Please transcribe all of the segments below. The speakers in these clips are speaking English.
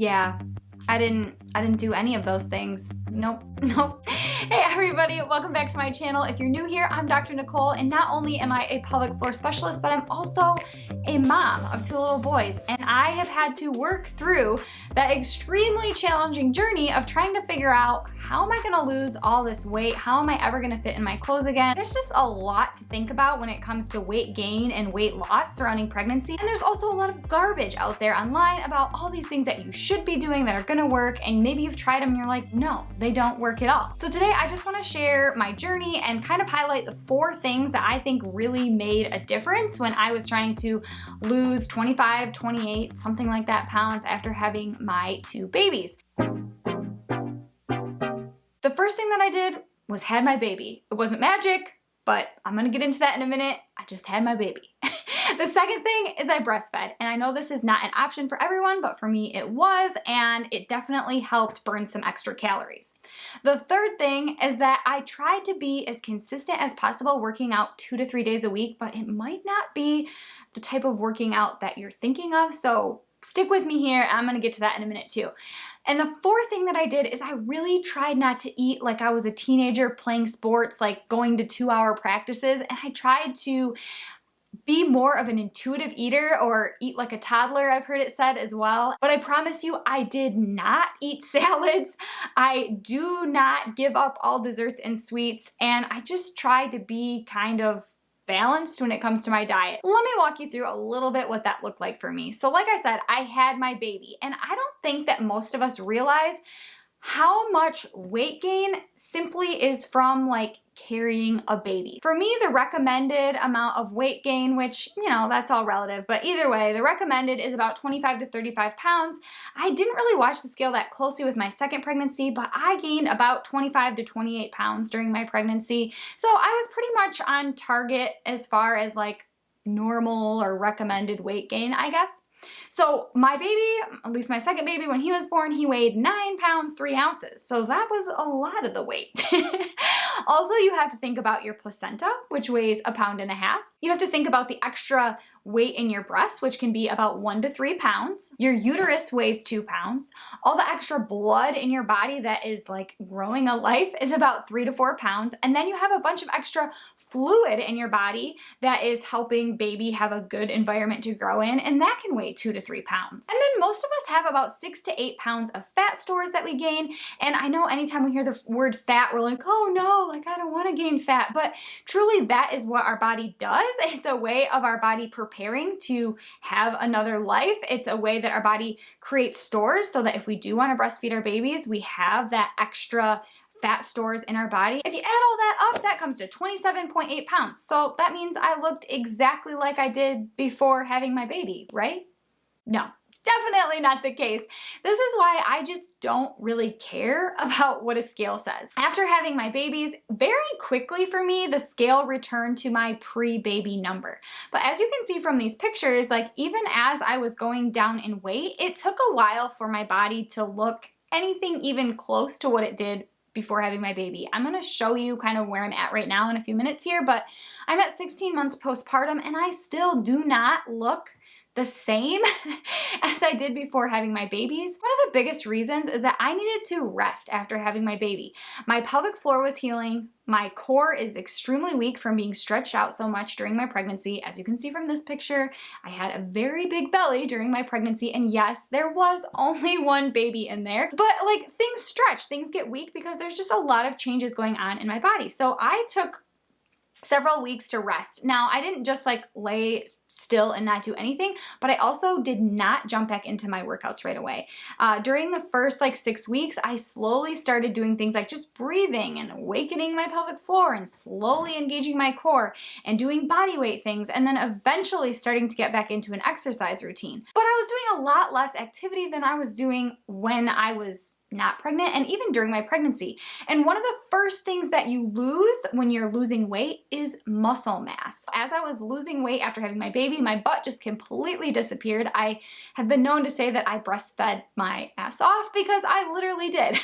Yeah, I didn't do any of those things. Nope, nope. Hey everybody, welcome back to my channel. If you're new here, I'm Dr. Nicole, and not only am I a pelvic floor specialist, but I'm also a mom of 2 little boys, and I have had to work through that extremely challenging journey of trying to figure out, how am I gonna lose all this weight? How am I ever gonna fit in my clothes again? There's just a lot to think about when it comes to weight gain and weight loss surrounding pregnancy, and there's also a lot of garbage out there online about all these things that you should be doing that are gonna work, and maybe you've tried them and you're like, no, they don't work at all. So today I just wanna share my journey and kind of highlight the 4 things that I think really made a difference when I was trying to lose 25, 28, something like that pounds after having my 2 babies. The first thing that I did was had my baby. It wasn't magic, but I'm gonna get into that in a minute. I just had my baby. The second thing is I breastfed, and I know this is not an option for everyone, but for me it was, and it definitely helped burn some extra calories. The third thing is that I tried to be as consistent as possible, working out 2 to 3 days a week, but it might not be the type of working out that you're thinking of, so stick with me here. I'm gonna get to that in a minute too. And the fourth thing that I did is I really tried not to eat like I was a teenager playing sports, like going to 2-hour practices, and I tried to be more of an intuitive eater, or eat like a toddler, I've heard it said as well. But I promise you, I did not eat salads. I do not give up all desserts and sweets, and I just tried to be kind of balanced when it comes to my diet. Let me walk you through a little bit what that looked like for me. So like I said, I had my baby, and I don't think that most of us realize how much weight gain simply is from like carrying a baby. For me, the recommended amount of weight gain, which, you know, that's all relative, but either way, the recommended is about 25 to 35 pounds. I didn't really watch the scale that closely with my second pregnancy, but I gained about 25 to 28 pounds during my pregnancy. So I was pretty much on target as far as like normal or recommended weight gain, I guess. So my baby, at least my second baby, when he was born, he weighed 9 pounds 3 ounces. So that was a lot of the weight. Also, you have to think about your placenta, which weighs 1.5 pounds. You have to think about the extra weight in your breast, which can be about 1 to 3 pounds. Your uterus weighs 2 pounds. All the extra blood in your body that is like growing a life is about 3 to 4 pounds. And then you have a bunch of extra fluid in your body that is helping baby have a good environment to grow in, and that can weigh 2 to 3 pounds. And then most of us have about 6 to 8 pounds of fat stores that we gain, and I know anytime we hear the word fat, we're like, oh no, like I don't want to gain fat, but truly that is what our body does. It's a way of our body preparing to have another life. It's a way that our body creates stores so that if we do want to breastfeed our babies, we have that extra fat stores in our body. If you add all that up, that comes to 27.8 pounds. So that means I looked exactly like I did before having my baby, right? No, definitely not the case. This is why I just don't really care about what a scale says. After having my babies, very quickly for me, the scale returned to my pre-baby number. But as you can see from these pictures, like even as I was going down in weight, it took a while for my body to look anything even close to what it did before having my baby. I'm gonna show you kind of where I'm at right now in a few minutes here, but I'm at 16 months postpartum and I still do not look the same as I did before having my babies. One of the biggest reasons is that I needed to rest after having my baby. My pelvic floor was healing. My core is extremely weak from being stretched out so much during my pregnancy. As you can see from this picture, I had a very big belly during my pregnancy, and yes, there was only 1 baby in there, but like things stretch, things get weak because there's just a lot of changes going on in my body. So I took several weeks to rest. Now, I didn't just like lay still and not do anything, but I also did not jump back into my workouts right away. During the first like 6 weeks, I slowly started doing things like just breathing and awakening my pelvic floor and slowly engaging my core and doing body weight things, and then eventually starting to get back into an exercise routine. But I was doing a lot less activity than I was doing when I was not pregnant and even during my pregnancy. And one of the first things that you lose when you're losing weight is muscle mass. As I was losing weight after having my baby, baby, my butt just completely disappeared. I have been known to say that I breastfed my ass off because I literally did.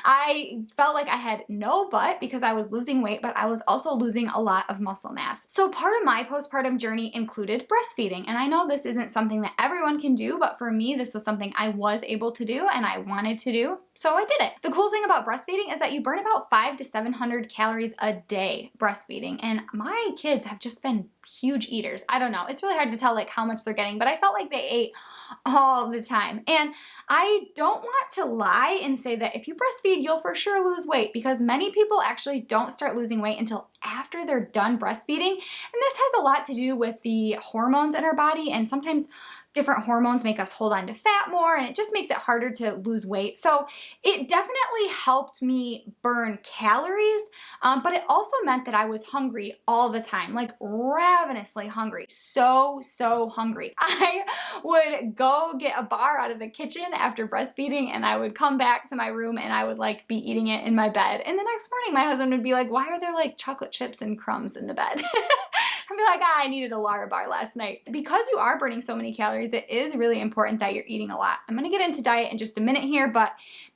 I felt like I had no butt because I was losing weight, but I was also losing a lot of muscle mass. So part of my postpartum journey included breastfeeding. And I know this isn't something that everyone can do, but for me, this was something I was able to do and I wanted to do, so I did it. The cool thing about breastfeeding is that you burn about 500 to 700 calories a day breastfeeding, and my kids have just been huge eaters. I don't know, it's really hard to tell like how much they're getting, but I felt like they ate all the time. And I don't want to lie and say that if you breastfeed, you'll for sure lose weight, because many people actually don't start losing weight until after they're done breastfeeding. And this has a lot to do with the hormones in our body, and sometimes different hormones make us hold on to fat more, and it just makes it harder to lose weight. So it definitely helped me burn calories, but it also meant that I was hungry all the time, like ravenously hungry, so hungry. I would go get a bar out of the kitchen after breastfeeding, and I would come back to my room and I would like be eating it in my bed. And the next morning my husband would be like, why are there like chocolate chips and crumbs in the bed? I'd be like, I needed a Lara bar last night. Because you are burning so many calories, it is really important that you're eating a lot. I'm gonna get into diet in just a minute here, but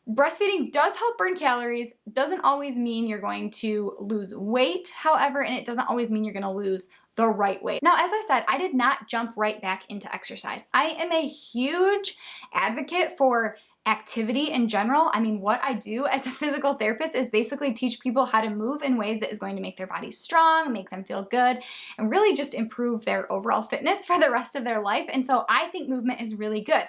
breastfeeding does help burn calories. Doesn't always mean you're going to lose weight, however, and it doesn't always mean you're gonna lose the right weight. Now, as I said, I did not jump right back into exercise. I am a huge advocate for activity in general. I mean, what I do as a physical therapist is basically teach people how to move in ways that is going to make their bodies strong, make them feel good, and really just improve their overall fitness for the rest of their life. And so I think movement is really good.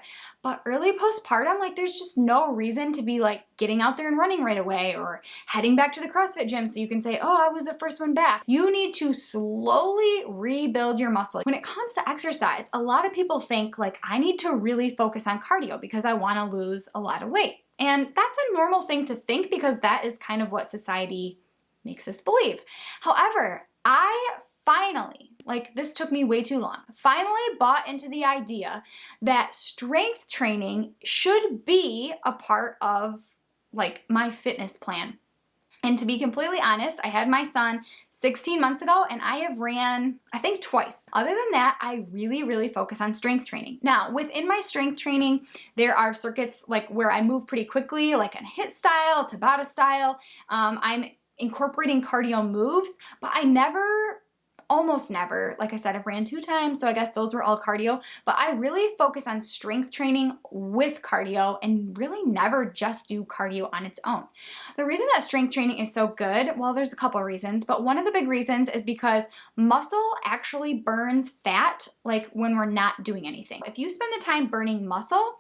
But early postpartum, like there's just no reason to be like getting out there and running right away or heading back to the CrossFit gym so you can say, oh, I was the first one back. You need to slowly rebuild your muscle. When it comes to exercise, a lot of people think like I need to really focus on cardio because I want to lose a lot of weight. And that's a normal thing to think because that is kind of what society makes us believe. However, I finally, like this took me way too long, finally bought into the idea that strength training should be a part of like my fitness plan. And to be completely honest, I had my son 16 months ago and I have ran, I think twice. Other than that, I really focus on strength training. Now, within my strength training, there are circuits like where I move pretty quickly, like a HIIT style, Tabata style. I'm incorporating cardio moves, but almost never, like I said, I've ran 2 times, so I guess those were all cardio, but I really focus on strength training with cardio and really never just do cardio on its own. The reason that strength training is so good, well, there's a couple reasons, but one of the big reasons is because muscle actually burns fat like when we're not doing anything. If you spend the time burning muscle,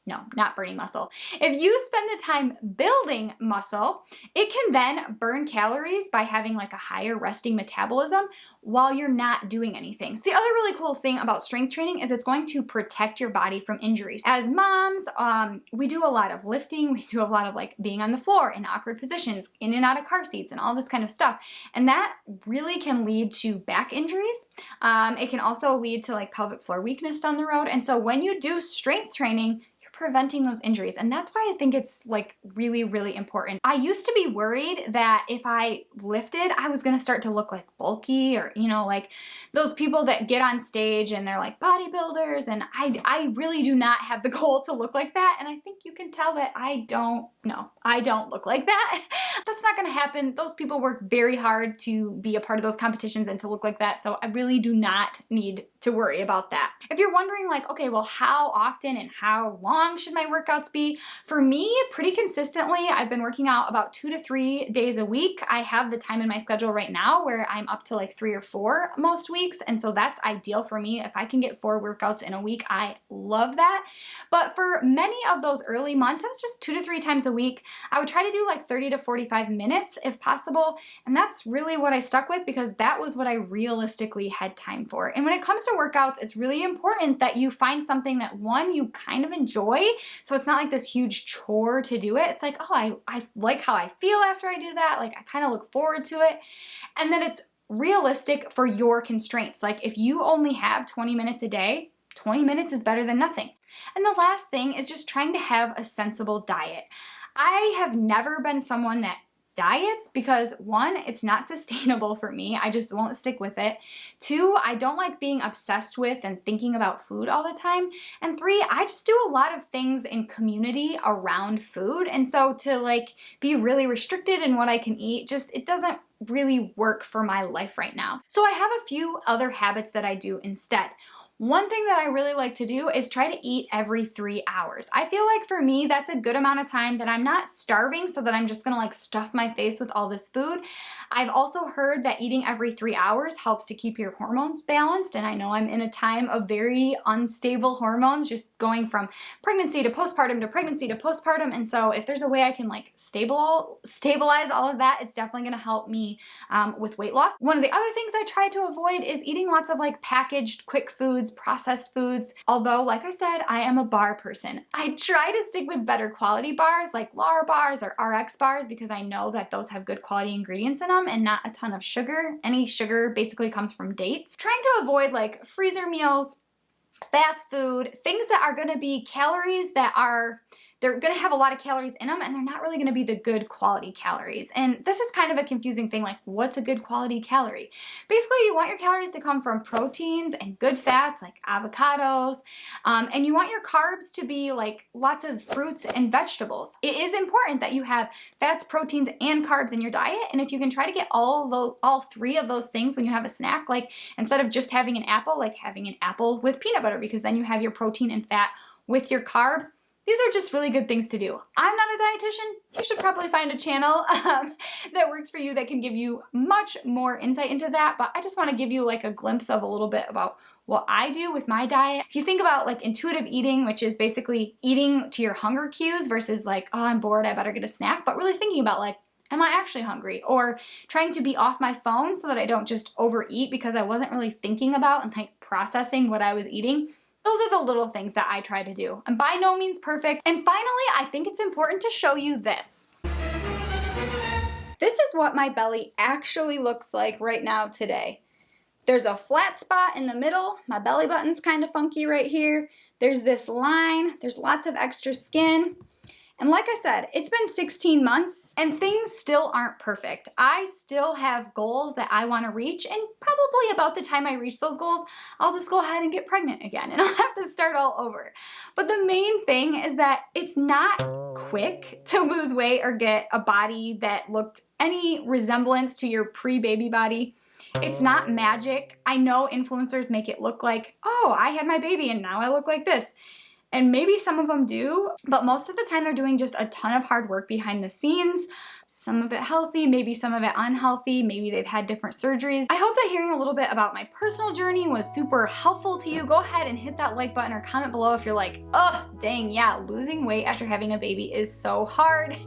no, not burning muscle. If you spend the time building muscle, it can then burn calories by having like a higher resting metabolism while you're not doing anything. So the other really cool thing about strength training is it's going to protect your body from injuries. As moms, we do a lot of lifting, we do a lot of like being on the floor in awkward positions, in and out of car seats and all this kind of stuff. And that really can lead to back injuries. It can also lead to like pelvic floor weakness down the road. And so when you do strength training, preventing those injuries. And that's why I think it's like really important. I used to be worried that if I lifted, I was gonna start to look like bulky or, you know, like those people that get on stage and they're like bodybuilders. And I really do not have the goal to look like that. And I think you can tell that I don't look like that. That's not gonna happen. Those people work very hard to be a part of those competitions and to look like that. So I really do not need to worry about that. If you're wondering like, okay, well, how often and how long should my workouts be? For me, pretty consistently, I've been working out about 2 to 3 days a week. I have the time in my schedule right now where I'm up to like 3 or 4 most weeks. And so that's ideal for me. If I can get 4 workouts in a week, I love that. But for many of those early months, it was just 2 to 3 times a week. I would try to do like 30 to 45 minutes if possible. And that's really what I stuck with because that was what I realistically had time for. And when it comes to workouts, it's really important that you find something that one, you kind of enjoy. So it's not like this huge chore to do it. It's like, oh, I like how I feel after I do that. Like I kind of look forward to it. And then it's realistic for your constraints. Like if you only have 20 minutes a day, 20 minutes is better than nothing. And the last thing is just trying to have a sensible diet. I have never been someone that diets because one, it's not sustainable for me. I just won't stick with it. Two, I don't like being obsessed with and thinking about food all the time. And three, I just do a lot of things in community around food. And so to like be really restricted in what I can eat, just it doesn't really work for my life right now. So I have a few other habits that I do instead. One thing that I really like to do is try to eat every 3 hours. I feel like for me, that's a good amount of time that I'm not starving so that I'm just gonna like stuff my face with all this food. I've also heard that eating every 3 hours helps to keep your hormones balanced, and I know I'm in a time of very unstable hormones, just going from pregnancy to postpartum to pregnancy to postpartum, and so if there's a way I can like stabilize all of that, it's definitely gonna help me with weight loss. One of the other things I try to avoid is eating lots of like packaged quick foods, processed foods. Although, like I said, I am a bar person. I try to stick with better quality bars like Lara bars or RX bars because I know that those have good quality ingredients in them and not a ton of sugar. Any sugar basically comes from dates. Trying to avoid like freezer meals, fast food, things that are gonna be calories that they're gonna have a lot of calories in them and they're not really gonna be the good quality calories. And this is kind of a confusing thing, like what's a good quality calorie? Basically, you want your calories to come from proteins and good fats like avocados, and you want your carbs to be like lots of fruits and vegetables. It is important that you have fats, proteins, and carbs in your diet, and if you can try to get all three of those things when you have a snack, like instead of just having an apple, like having an apple with peanut butter, because then you have your protein and fat with your carb. These are just really good things to do. I'm not a dietitian. You should probably find a channel that works for you that can give you much more insight into that, but I just want to give you like a glimpse of a little bit about what I do with my diet. If you think about like intuitive eating, which is basically eating to your hunger cues versus like, oh, I'm bored, I better get a snack, but really thinking about like, am I actually hungry? Or trying to be off my phone so that I don't just overeat because I wasn't really thinking about and like processing what I was eating. Those are the little things that I try to do. I'm by no means perfect. And finally, I think it's important to show you this. This is what my belly actually looks like right now today. There's a flat spot in the middle. My belly button's kind of funky right here. There's this line. There's lots of extra skin. And like I said, it's been 16 months and things still aren't perfect. I still have goals that I want to reach, and probably about the time I reach those goals, I'll just go ahead and get pregnant again and I'll have to start all over. But the main thing is that it's not quick to lose weight or get a body that looked any resemblance to your pre-baby body. It's not magic. I know influencers make it look like, oh, I had my baby and now I look like this. And maybe some of them do, but most of the time they're doing just a ton of hard work behind the scenes. Some of it healthy, maybe some of it unhealthy, maybe they've had different surgeries. I hope that hearing a little bit about my personal journey was super helpful to you. Go ahead and hit that like button or comment below if you're like, oh, dang, yeah, losing weight after having a baby is so hard.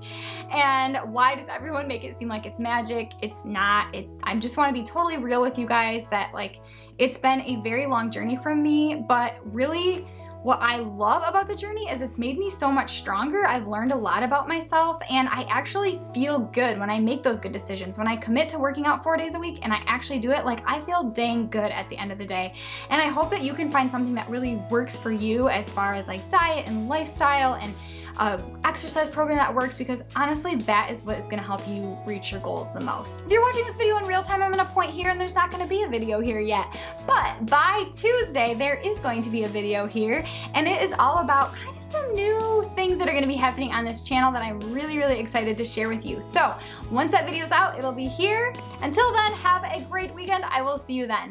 And why does everyone make it seem like it's magic? It's not. I just want to be totally real with you guys that like, it's been a very long journey for me, but really, what I love about the journey is it's made me so much stronger. I've learned a lot about myself and I actually feel good when I make those good decisions. When I commit to working out 4 days a week and I actually do it, like I feel dang good at the end of the day. And I hope that you can find something that really works for you as far as like diet and lifestyle and exercise program that works, because honestly that is what is going to help you reach your goals the most. If you're watching this video in real time, I'm going to point here and there's not going to be a video here yet, but by Tuesday there is going to be a video here and it is all about kind of some new things that are going to be happening on this channel that I'm really excited to share with you. So once that video is out, it'll be here. Until then, have a great weekend. I will see you then.